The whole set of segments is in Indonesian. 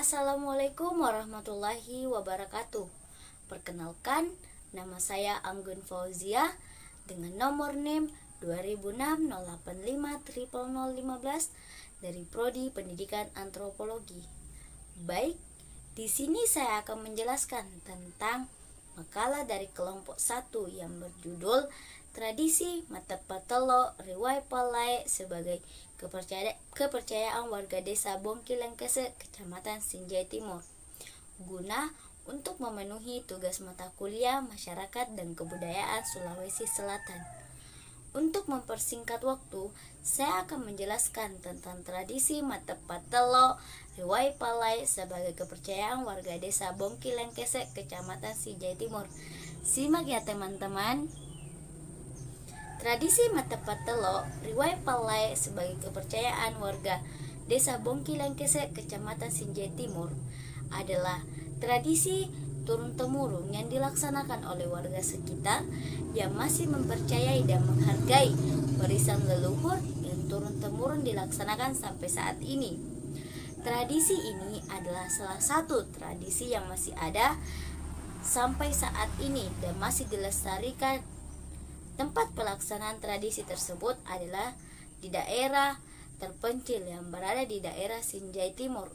Assalamualaikum warahmatullahi wabarakatuh. Perkenalkan, nama saya Anggun Fauzia dengan nomor NIM 200608500015 dari Prodi Pendidikan Antropologi. Baik, di sini saya akan menjelaskan tentang makalah dari kelompok 1 yang berjudul Tradisi Matepatelo Riwai Palai sebagai kepercayaan warga desa Bongkilengkese, Kecamatan Sinjai Timur, guna untuk memenuhi tugas mata kuliah Masyarakat dan Kebudayaan Sulawesi Selatan. Untuk mempersingkat waktu, saya akan menjelaskan tentang tradisi Matepatelo Riwai Palai sebagai kepercayaan warga desa Bongkilengkese, Kecamatan Sinjai Timur. Simak ya teman-teman. Tradisi Matepatelo Riwai Palai sebagai kepercayaan warga desa Bongkilengkese, Kecamatan Sinjai Timur adalah tradisi turun-temurun yang dilaksanakan oleh warga sekitar yang masih mempercayai dan menghargai warisan leluhur yang turun-temurun dilaksanakan sampai saat ini. Tradisi ini adalah salah satu tradisi yang masih ada sampai saat ini dan masih dilestarikan. Tempat pelaksanaan tradisi tersebut adalah di daerah terpencil yang berada di daerah Sinjai Timur.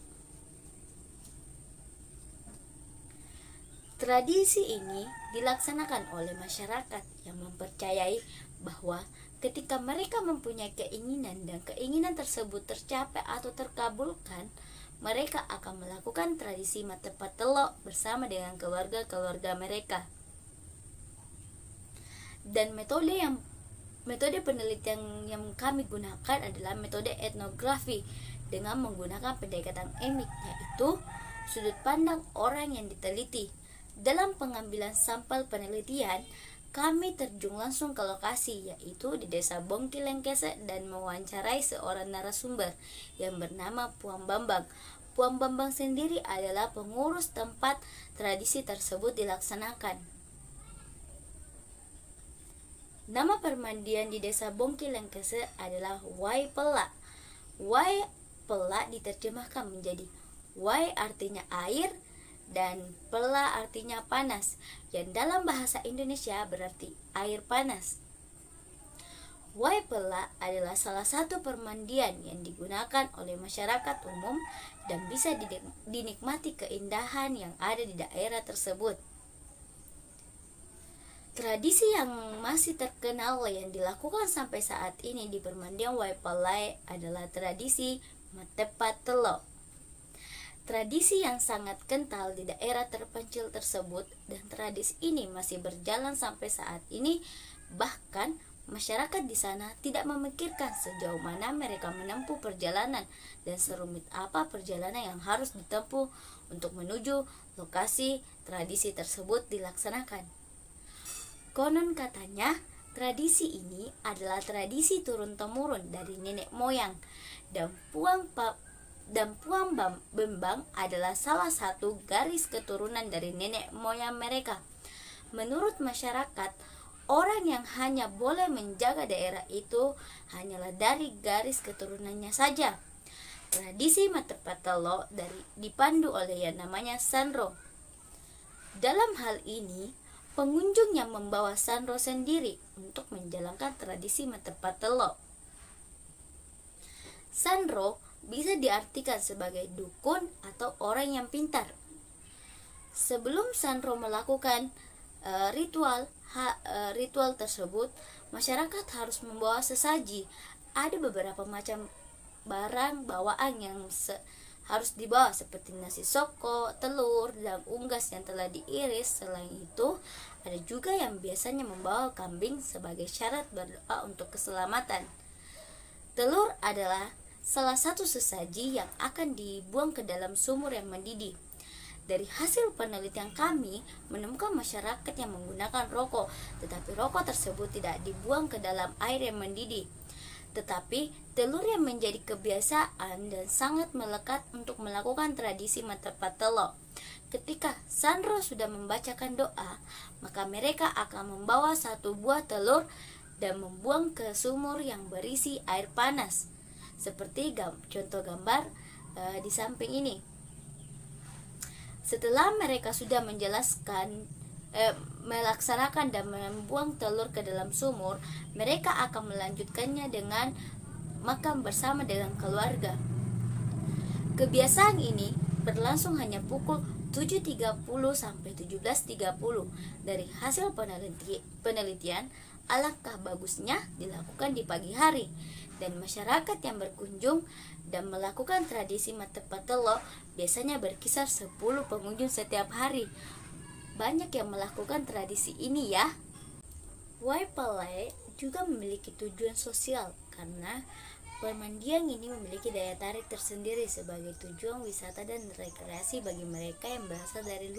Tradisi ini dilaksanakan oleh masyarakat yang mempercayai bahwa ketika mereka mempunyai keinginan dan keinginan tersebut tercapai atau terkabulkan, mereka akan melakukan tradisi Matepatelo bersama dengan keluarga-keluarga mereka. Dan metode penelitian yang kami gunakan adalah metode etnografi dengan menggunakan pendekatan emik, yaitu sudut pandang orang yang diteliti. Dalam pengambilan sampel penelitian, kami terjun langsung ke lokasi, yaitu di desa Bongkilengkese, dan mewawancarai seorang narasumber yang bernama Puang Bambang. Puang Bambang sendiri adalah pengurus tempat tradisi tersebut dilaksanakan. Nama permandian di desa Bongkilengkese adalah Wai Pela. Wai Pela diterjemahkan menjadi Wai artinya air dan Pela artinya panas, yang dalam bahasa Indonesia berarti air panas. Wai Pela adalah salah satu permandian yang digunakan oleh masyarakat umum dan bisa dinikmati keindahan yang ada di daerah tersebut. Tradisi yang masih terkenal yang dilakukan sampai saat ini di permandian Wai Palai adalah tradisi Matepatelo. Tradisi yang sangat kental di daerah terpencil tersebut, dan tradisi ini masih berjalan sampai saat ini. Bahkan masyarakat di sana tidak memikirkan sejauh mana mereka menempuh perjalanan dan serumit apa perjalanan yang harus ditempuh untuk menuju lokasi tradisi tersebut dilaksanakan. Konon katanya, tradisi ini adalah tradisi turun-temurun dari nenek moyang, dan Puang Bambang adalah salah satu garis keturunan dari nenek moyang mereka. Menurut masyarakat, orang yang hanya boleh menjaga daerah itu hanyalah dari garis keturunannya saja. Tradisi Matepatelo dipandu oleh yang namanya Sanro. Dalam hal ini, pengunjung yang membawa Sanro sendiri untuk menjalankan tradisi Matepatelo. Sanro bisa diartikan sebagai dukun atau orang yang pintar. Sebelum Sanro melakukan ritual tersebut, masyarakat harus membawa sesaji. Ada beberapa macam barang bawaan yang harus dibawa, seperti nasi soko, telur, dan unggas yang telah diiris. Selain itu, ada juga yang biasanya membawa kambing sebagai syarat berdoa untuk keselamatan. Telur adalah salah satu sesaji yang akan dibuang ke dalam sumur yang mendidih. Dari hasil penelitian kami menemukan masyarakat yang menggunakan rokok, tetapi rokok tersebut tidak dibuang ke dalam air yang mendidih. Tetapi telur yang menjadi kebiasaan dan sangat melekat untuk melakukan tradisi Matepatelo. Ketika Sanro sudah membacakan doa, maka mereka akan membawa satu buah telur dan membuang ke sumur yang berisi air panas, seperti contoh gambar di samping ini. Setelah mereka sudah melaksanakan dan membuang telur ke dalam sumur, mereka akan melanjutkannya dengan makan bersama dengan keluarga. Kebiasaan ini berlangsung hanya pukul 7.30 sampai 17.30. Dari hasil penelitian, alangkah bagusnya dilakukan di pagi hari, dan masyarakat yang berkunjung dan melakukan tradisi matepat telur biasanya berkisar 10 pengunjung setiap hari. Banyak yang melakukan tradisi ini ya. Waipalai juga memiliki tujuan sosial karena permandian ini memiliki daya tarik tersendiri sebagai tujuan wisata dan rekreasi bagi mereka yang berasal dari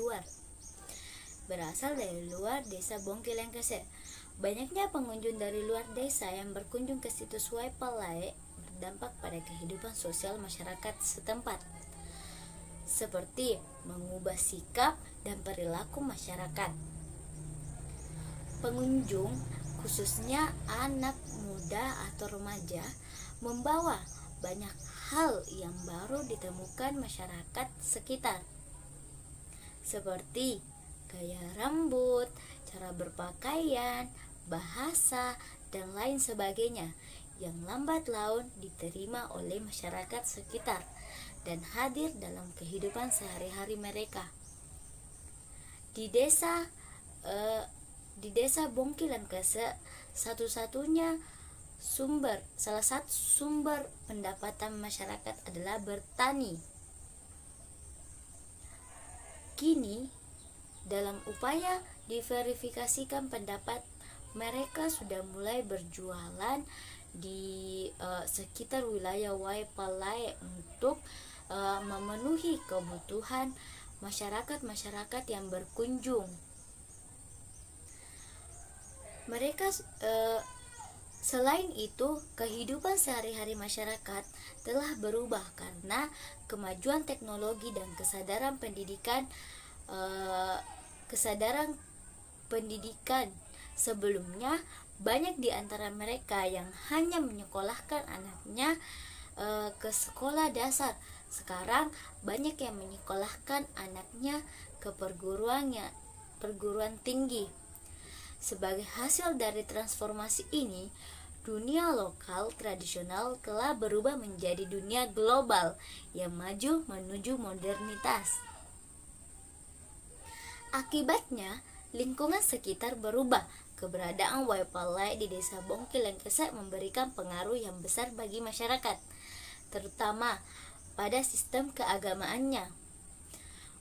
luar desa Bongkilengkese. Banyaknya pengunjung dari luar desa yang berkunjung ke situs Waipalai berdampak pada kehidupan sosial masyarakat setempat, seperti mengubah sikap dan perilaku masyarakat. Pengunjung, khususnya anak muda atau remaja, membawa banyak hal yang baru ditemukan masyarakat sekitar, seperti gaya rambut, cara berpakaian, bahasa, dan lain sebagainya yang lambat laun diterima oleh masyarakat sekitar dan hadir dalam kehidupan sehari-hari mereka. Di desa Bongkilengkese, salah satu sumber pendapatan masyarakat adalah bertani. Kini, dalam upaya diverifikasikan pendapat, mereka sudah mulai berjualan di sekitar wilayah Waipalai untuk memenuhi kebutuhan masyarakat yang berkunjung. Selain itu, kehidupan sehari-hari masyarakat telah berubah karena kemajuan teknologi dan kesadaran pendidikan. Sebelumnya, banyak di antara mereka yang hanya menyekolahkan anaknya ke sekolah dasar. Sekarang banyak yang menyekolahkan anaknya ke perguruan tinggi. Sebagai hasil dari transformasi ini, dunia lokal tradisional telah berubah menjadi dunia global yang maju menuju modernitas. Akibatnya, lingkungan sekitar berubah. Keberadaan Waipalai di desa Bongkilengkese memberikan pengaruh yang besar bagi masyarakat, terutama pada sistem keagamaannya.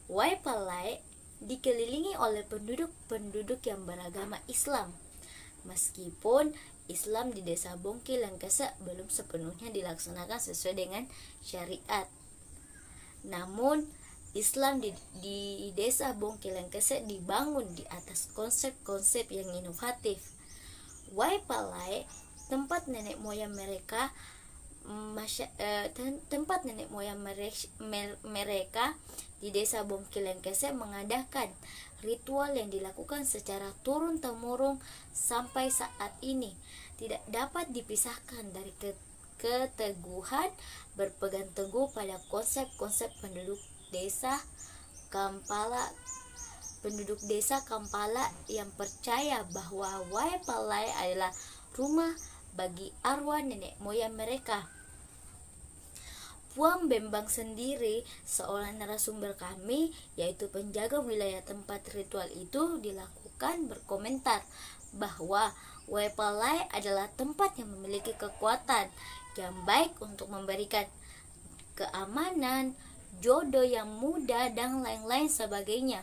Waipalai dikelilingi oleh penduduk yang beragama Islam. Meskipun Islam di desa Bongkilengkese belum sepenuhnya dilaksanakan sesuai dengan syariat, namun Islam di desa Bongkilengkese dibangun di atas konsep-konsep yang inovatif. Waipalai, tempat nenek moyang mereka di desa Bongkilengkese mengadakan ritual yang dilakukan secara turun-temurun sampai saat ini, tidak dapat dipisahkan dari keteguhan berpegang teguh pada konsep-konsep penduduk desa Kampala yang percaya bahwa Waipalai adalah rumah bagi arwah nenek moyang mereka. Puang Bembang sendiri, seorang narasumber kami, yaitu penjaga wilayah tempat ritual itu dilakukan, berkomentar bahwa Waipalai adalah tempat yang memiliki kekuatan yang baik untuk memberikan keamanan, jodoh yang mudah, dan lain-lain sebagainya.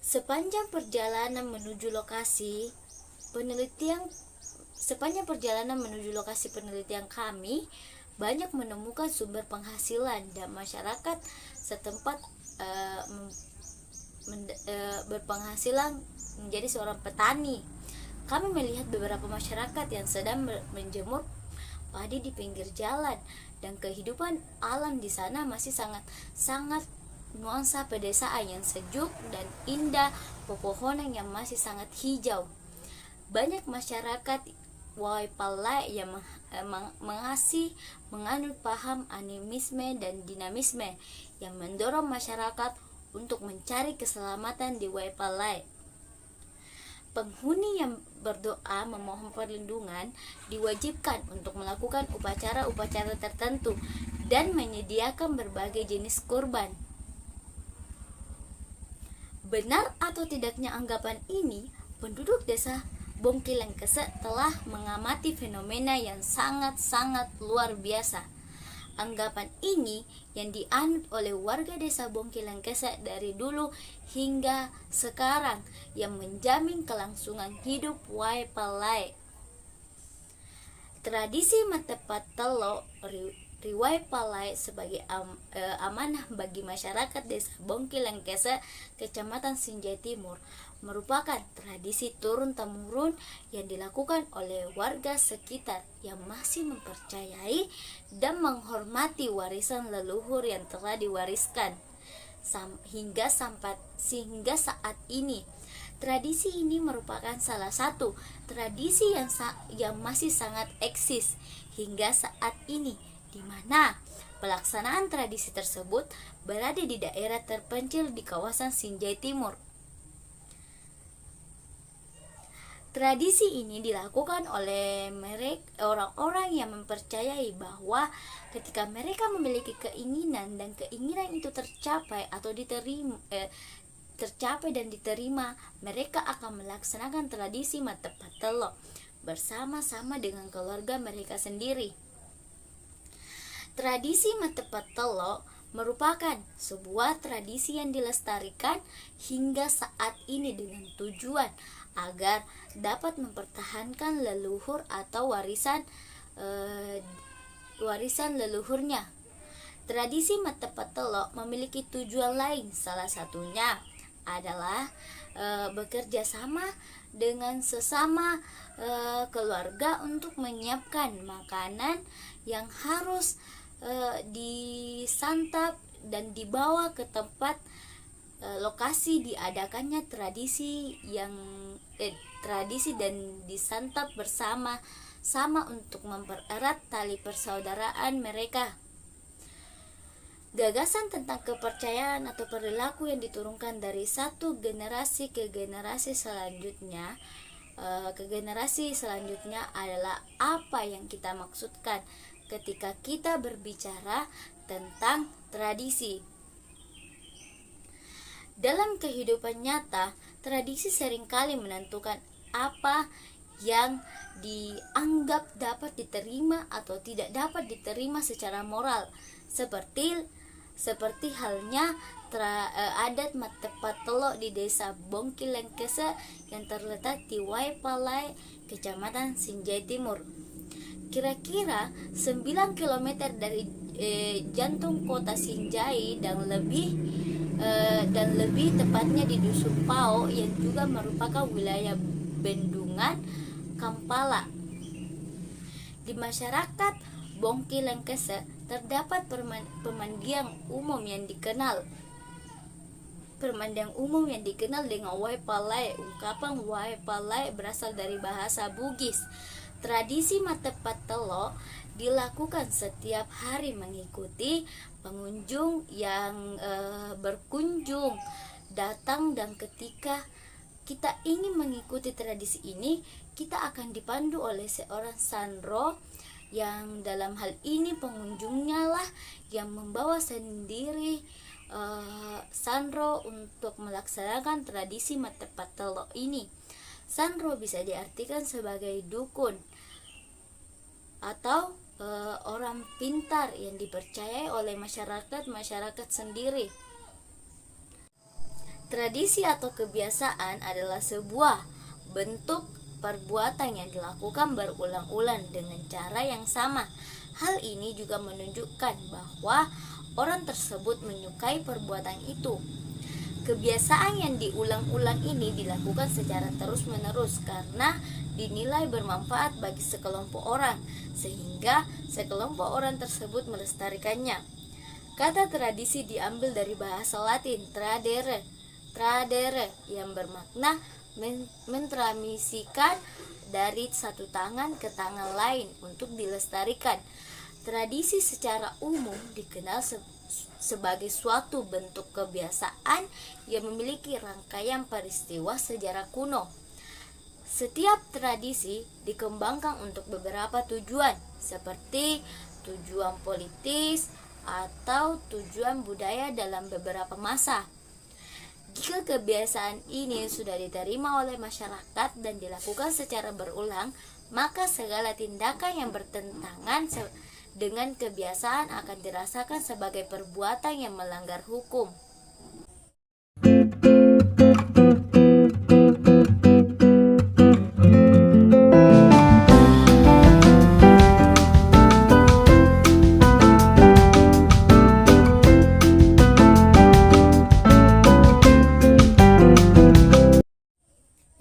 Sepanjang perjalanan menuju lokasi penelitian kami, banyak menemukan sumber penghasilan dan masyarakat setempat berpenghasilan menjadi seorang petani. Kami melihat beberapa masyarakat yang sedang menjemur padi di pinggir jalan, dan kehidupan alam di sana masih sangat nuansa pedesaan yang sejuk dan indah, pepohonan yang masih sangat hijau. Banyak masyarakat Waipalai yang menganut paham animisme dan dinamisme yang mendorong masyarakat untuk mencari keselamatan di Waipalai. Penghuni yang berdoa memohon perlindungan diwajibkan untuk melakukan upacara-upacara tertentu dan menyediakan berbagai jenis kurban. Benar atau tidaknya anggapan ini, penduduk desa Bongkilengkese telah mengamati fenomena yang sangat-sangat luar biasa. Anggapan ini yang dianut oleh warga desa Bongkilengkese dari dulu hingga sekarang yang menjamin kelangsungan hidup Waipalai. Tradisi Matepat Telo Waipalai sebagai amanah bagi masyarakat desa Bongkilengkese, Kecamatan Sinjai Timur, merupakan tradisi turun-temurun yang dilakukan oleh warga sekitar yang masih mempercayai dan menghormati warisan leluhur yang telah diwariskan hingga saat ini. Tradisi ini merupakan salah satu tradisi yang masih sangat eksis hingga saat ini, di mana pelaksanaan tradisi tersebut berada di daerah terpencil di kawasan Sinjai Timur. Tradisi ini dilakukan oleh orang-orang yang mempercayai bahwa ketika mereka memiliki keinginan dan keinginan itu tercapai dan diterima, mereka akan melaksanakan tradisi Matepat Telo bersama-sama dengan keluarga mereka sendiri. Tradisi Matepat Telo merupakan sebuah tradisi yang dilestarikan hingga saat ini dengan tujuan agar dapat mempertahankan leluhur atau warisan leluhurnya. Tradisi Matepat Telo memiliki tujuan lain, salah satunya adalah bekerja sama dengan sesama keluarga untuk menyiapkan makanan yang harus disantap dan dibawa ke tempat lokasi diadakannya tradisi dan disantap bersama-sama untuk mempererat tali persaudaraan mereka. Gagasan tentang kepercayaan atau perilaku yang diturunkan dari satu generasi ke generasi selanjutnya adalah apa yang kita maksudkan ketika kita berbicara tentang tradisi. Dalam kehidupan nyata, tradisi seringkali menentukan apa yang dianggap dapat diterima atau tidak dapat diterima secara moral, seperti halnya adat Matepat Telo di desa Bongkilengkese yang terletak di Waipalai, Kecamatan Sinjai Timur. Kira-kira 9 km dari jantung kota Sinjai dan lebih tepatnya di Dusun Pao yang juga merupakan wilayah bendungan Kampala. Di masyarakat Bongkilengkese terdapat pemandian umum yang dikenal dengan Waipalai. Ungkapan Waipalai berasal dari bahasa Bugis. Tradisi Matepat Telo dilakukan setiap hari mengikuti pengunjung yang berkunjung datang, dan ketika kita ingin mengikuti tradisi ini, kita akan dipandu oleh seorang sanro, yang dalam hal ini pengunjungnya lah yang membawa sendiri sanro untuk melaksanakan tradisi Matepat Telo ini. Sanro bisa diartikan sebagai dukun atau orang pintar yang dipercayai oleh masyarakat sendiri. Tradisi atau kebiasaan adalah sebuah bentuk perbuatan yang dilakukan berulang-ulang dengan cara yang sama. Hal ini juga menunjukkan bahwa orang tersebut menyukai perbuatan itu. Kebiasaan yang diulang-ulang ini dilakukan secara terus-menerus karena dinilai bermanfaat bagi sekelompok orang, sehingga sekelompok orang tersebut melestarikannya. Kata tradisi diambil dari bahasa Latin tradere yang bermakna mentransimisikan dari satu tangan ke tangan lain untuk dilestarikan. Tradisi secara umum dikenal sebagai suatu bentuk kebiasaan yang memiliki rangkaian peristiwa sejarah kuno. Setiap tradisi dikembangkan untuk beberapa tujuan, seperti tujuan politis atau tujuan budaya dalam beberapa masa. Jika kebiasaan ini sudah diterima oleh masyarakat dan dilakukan secara berulang, maka segala tindakan yang bertentangan dengan kebiasaan akan dirasakan sebagai perbuatan yang melanggar hukum.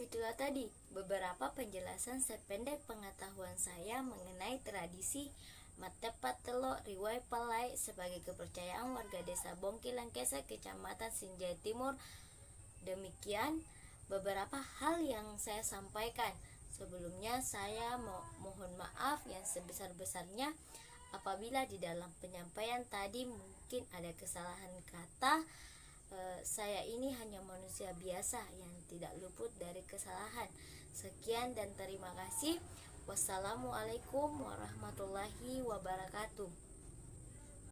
Itulah tadi beberapa penjelasan sependek pengetahuan saya mengenai tradisi Matepat Telok Riwai Palai sebagai kepercayaan warga desa Bongkilang Kesa, Kecamatan Sinjai Timur. Demikian beberapa hal yang saya sampaikan. Sebelumnya saya mohon maaf yang sebesar-besarnya apabila di dalam penyampaian tadi mungkin ada kesalahan kata. Saya ini hanya manusia biasa yang tidak luput dari kesalahan. Sekian dan terima kasih. Wassalamualaikum warahmatullahi wabarakatuh.